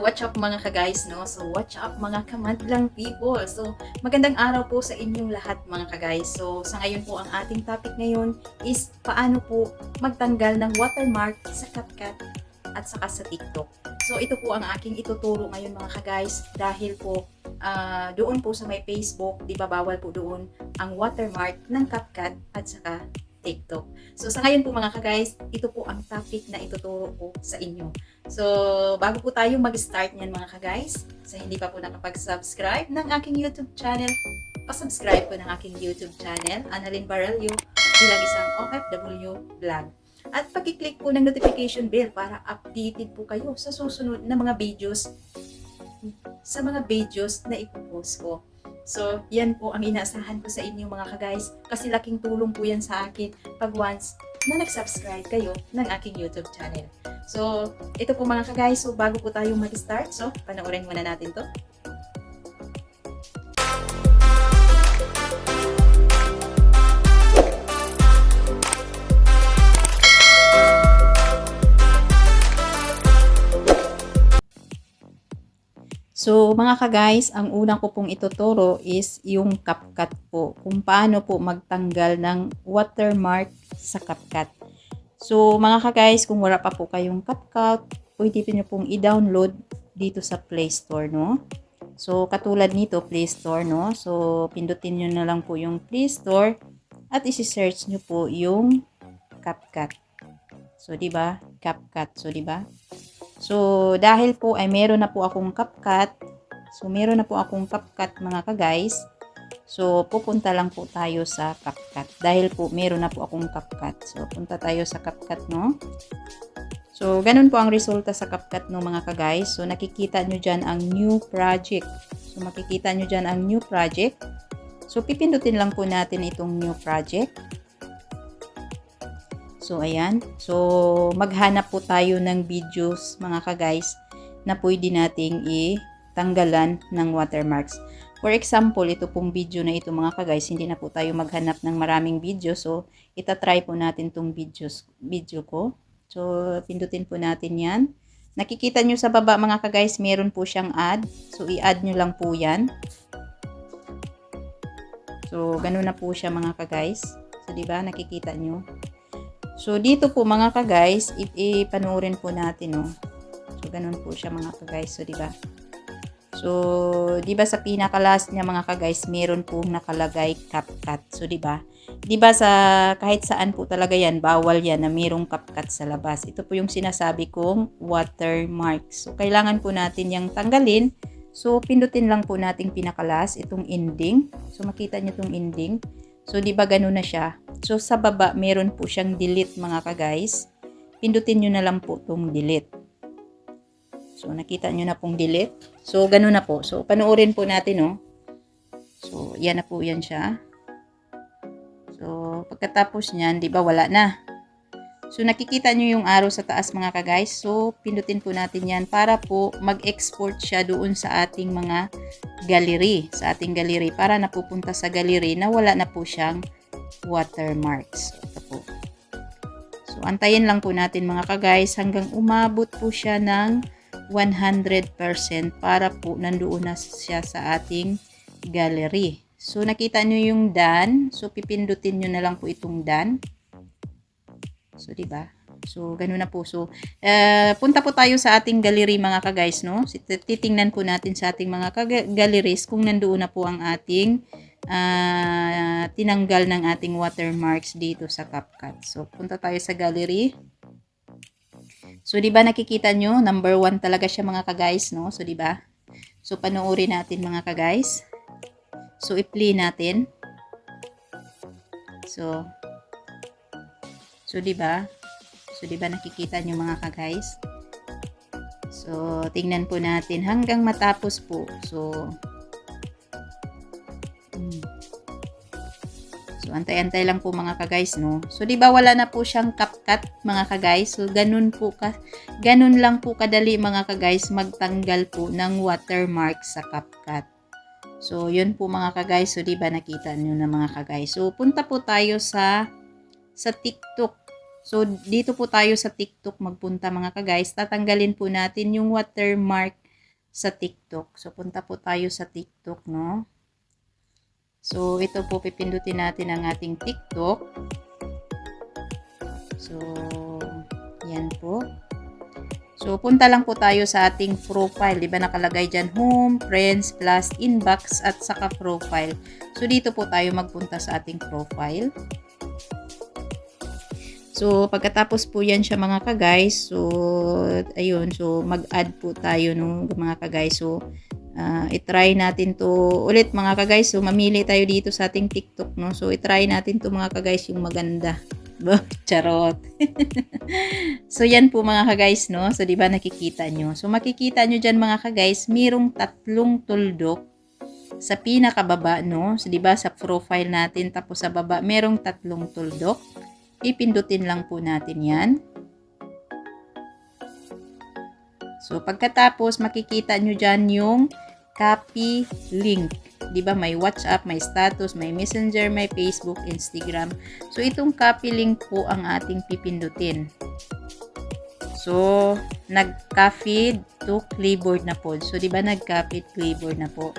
What's up mga ka-guys, no? So, what's up mga kamadlang people? So, magandang araw po sa inyong lahat mga ka-guys. So, sa ngayon po ang ating topic ngayon is paano po magtanggal ng watermark sa CapCut at saka sa TikTok. So, ito po ang aking ituturo ngayon mga ka-guys dahil po doon po sa may Facebook, di ba bawal po doon ang watermark ng CapCut at saka TikTok. So, sa ngayon po mga ka-guys, ito po ang topic na ituturo ko sa inyo. So, bago po tayo mag-start niyan mga ka-guys, sa hindi pa po nakapag-subscribe ng aking YouTube channel, pa-subscribe po ng aking YouTube channel, Annalyn Barelio, bilang isang OFW vlog. At pag-click po ng notification bell para updated po kayo sa susunod na mga videos na ipopost ko. So, yan po ang inaasahan ko sa inyo mga ka-guys kasi laking tulong po yan sa akin pag once na nag-subscribe kayo ng aking YouTube channel. So, ito po mga ka-guys. So, bago po tayo mag-start, so, panoorin muna natin to. So, mga ka-guys, ang unang ko pong ituturo is yung CapCut po. Kung paano po magtanggal ng watermark sa CapCut. So, mga ka-guys, kung wala pa po kayong CapCut, pwede nyo pong i-download dito sa Play Store, no? So, katulad nito, Play Store, no? So, pindutin nyo na lang po yung Play Store at isi-search nyo po yung CapCut. So, di ba? CapCut. So, di ba? So, dahil po ay meron na po akong CapCut. So, meron na po akong CapCut mga ka-guys. So, pupunta lang po tayo sa CapCut. Dahil po meron na po akong CapCut. So, punta tayo sa CapCut, no? So, ganun po ang resulta sa CapCut, no mga ka-guys. So, nakikita nyo dyan ang new project. So, makikita nyo dyan ang new project. So, pipindutin lang po natin itong new project. So, ayan. So, maghanap po tayo ng videos, mga ka-guys, na pwede nating itanggalan ng watermarks. For example, ito pong video na ito, mga ka-guys, hindi na po tayo maghanap ng maraming video. So, itatry po natin itong video ko. So, pindutin po natin yan. Nakikita nyo sa baba, mga ka-guys, meron po siyang add. So, i-add nyo lang po yan. So, ganun na po siya, mga ka-guys. So, diba, nakikita nyo. So, dito po mga ka-guys, ipanoorin po natin, no. So, ganun po siya mga ka-guys. So, diba? So, diba sa pinaka-last niya mga ka-guys, meron pong nakalagay CapCut. So, diba? Diba sa kahit saan po talaga yan, bawal yan na merong CapCut sa labas. Ito po yung sinasabi kong watermark. So, kailangan po natin yung tanggalin. So, pindutin lang po nating pinaka-last, itong ending. So, makita nyo itong ending. So, diba ganun na siya? So, sa baba, meron po siyang delete mga ka-guys. Pindutin nyo na lang po itong delete. So, nakita nyo na pong delete. So, ganun na po. So, panoorin po natin, no? So, yan na po yan siya. So, pagkatapos nyan, diba wala na. So, nakikita nyo yung arrow sa taas mga ka-guys. So, pindutin po natin yan para po mag-export siya doon sa ating mga gallery. Sa ating gallery. Para napupunta sa gallery na wala na po siyang watermarks. Ito po. So, antayin lang po natin mga ka-guys hanggang umabot po siya ng 100% para po nandoon na siya sa ating gallery. So, nakita nyo yung done. So, pipindutin nyo na lang po itong done. So, diba? So, ganun na po. So, punta po tayo sa ating gallery mga ka-guys, no? Titingnan po natin sa ating mga galleries kung nandoon na po ang ating tinanggal ng ating watermarks dito sa CapCut. So, punta tayo sa gallery. So, diba nakikita nyo? Number 1 talaga siya mga ka-guys, no? So, diba? So, panoorin natin mga ka-guys. So, i-play natin. So, diba? So, diba nakikita nyo mga ka-guys? So, tingnan po natin hanggang matapos po. So, antay-antay lang po mga ka-guys, no? So, diba wala na po siyang CapCut mga ka-guys? So, ganun lang po kadali mga ka-guys magtanggal po ng watermark sa CapCut. So, yun po mga ka-guys. So, diba nakita nyo na mga ka-guys? So, punta po tayo sa TikTok. So, dito po tayo sa TikTok magpunta mga ka-guys. Tatanggalin po natin yung watermark sa TikTok. So, punta po tayo sa TikTok, no? So, ito po, pipindutin natin ang ating TikTok. So, yan po. So, punta lang po tayo sa ating profile. Diba nakalagay dyan, home, friends, plus, inbox, at saka profile. So, dito po tayo magpunta sa ating profile. So, pagkatapos po yan siya mga ka-guys. So, ayun. So, mag-add po tayo no, mga ka-guys. So, i-try natin to ulit mga ka-guys. So, mamili tayo dito sa ating TikTok, no? So, i-try natin to mga ka-guys yung maganda. Charot. So, yan po mga ka-guys, no? So, di ba nakikita nyo? So, makikita nyo dyan mga ka-guys, mayroong 3 tuldok sa pinakababa, no? So, di ba sa profile natin, tapos sa baba, merong 3 tuldok. Ipindutin lang po natin yan. So, pagkatapos, makikita nyo dyan yung copy link. Diba, may WhatsApp, may status, may Messenger, may Facebook, Instagram. So, itong copy link po ang ating pipindutin. So, nag-copy to clipboard na po. So, diba, nag-copy clipboard na po.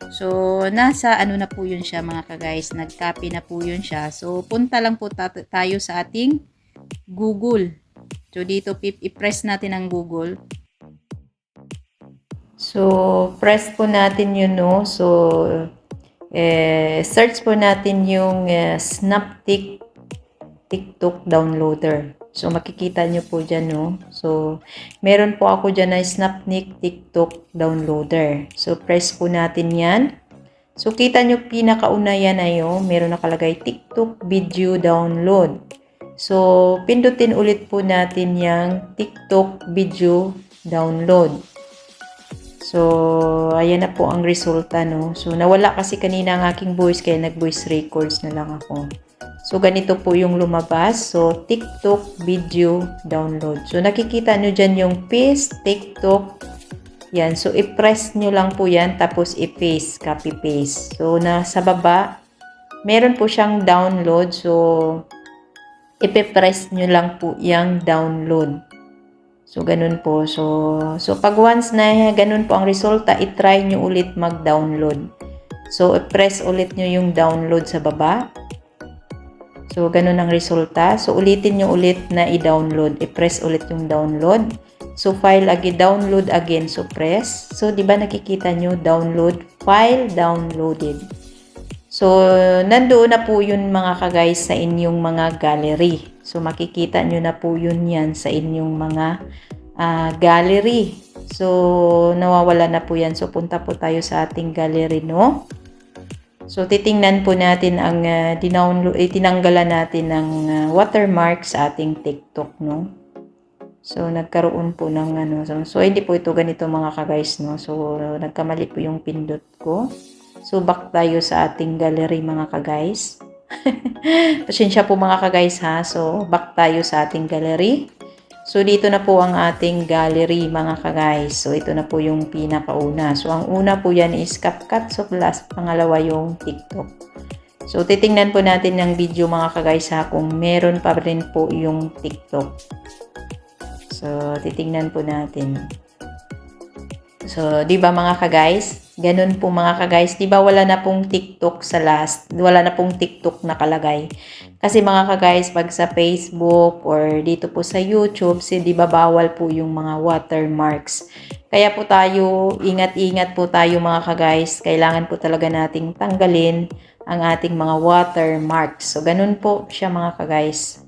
So, nasa ano na po yun siya mga ka-guys. Nag-copy na po yun siya. So, punta lang po tayo sa ating Google. So, dito, i-press natin ang Google. So, press po natin yun, no? So, search po natin yung Snaptik TikTok downloader. So, makikita nyo po dyan, no? So, meron po ako dyan na Snaptik TikTok downloader. So, press po natin yan. So, kita nyo pinakauna yan na yun. Meron nakalagay TikTok video download. So, pindutin ulit po natin yung TikTok video download. So, ayan na po ang resulta, no? So, nawala kasi kanina ang aking voice, kaya nag-voice records na lang ako. So, ganito po yung lumabas. So, TikTok video download. So, nakikita nyo dyan yung paste, TikTok. Yan. So, i-press nyo lang po yan, tapos i-paste, copy-paste. So, nasa baba, meron po siyang download. So, ipipress nyo lang po yung download. So, ganun po. So pag once na ganun po ang resulta, i-try nyo ulit mag-download. So, i-press ulit nyo yung download sa baba. So, ganun ang resulta. So, ulitin nyo ulit na i-download. I-press ulit yung download. So, file again, download again. So, press. So, di ba nakikita nyo, download, file downloaded. So, nandoon na po yun mga ka-guys sa inyong mga gallery. So, makikita nyo na po yun yan sa inyong mga gallery. So, nawawala na po yan. So, punta po tayo sa ating gallery, no? So, titingnan po natin ang tinanggalan natin ng watermark sa ating TikTok, no? So, nagkaroon po ng ano. So, hindi po ito ganito mga ka-guys, no? So, nagkamali po yung pindot ko. So, back tayo sa ating gallery mga ka-guys. Pasensya po mga ka-guys ha. So, back tayo sa ating gallery. So, dito na po ang ating gallery mga ka-guys. So, ito na po yung pinakauna. So, ang una po yan is CapCut. So, plus pangalawa yung TikTok. So, titingnan po natin ng video mga ka-guys ha kung meron pa rin po yung TikTok. So, titingnan po natin. So, di ba mga ka-guys? Ganun po mga ka-guys. Di ba wala na pong TikTok sa last? Wala na pong TikTok nakalagay. Kasi mga ka-guys, pag sa Facebook or dito po sa YouTube, di ba bawal po yung mga watermarks. Kaya po tayo, ingat-ingat po tayo mga ka-guys. Kailangan po talaga nating tanggalin ang ating mga watermarks. So, ganun po siya mga ka-guys.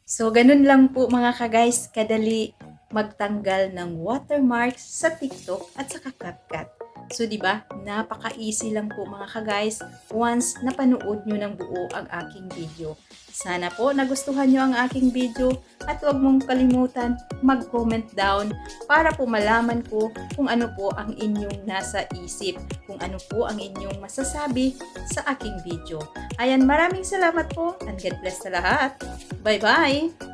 So, ganun lang po mga ka-guys, kadali magtanggal ng watermarks sa TikTok at sa CapCut. So, di ba? Napaka-easy lang po mga ka-guys once napanood nyo ng buo ang aking video. Sana po nagustuhan nyo ang aking video at huwag mong kalimutan mag-comment down para po malaman ko kung ano po ang inyong nasa isip, kung ano po ang inyong masasabi sa aking video. Ayan, maraming salamat po and God bless sa lahat. Bye-bye!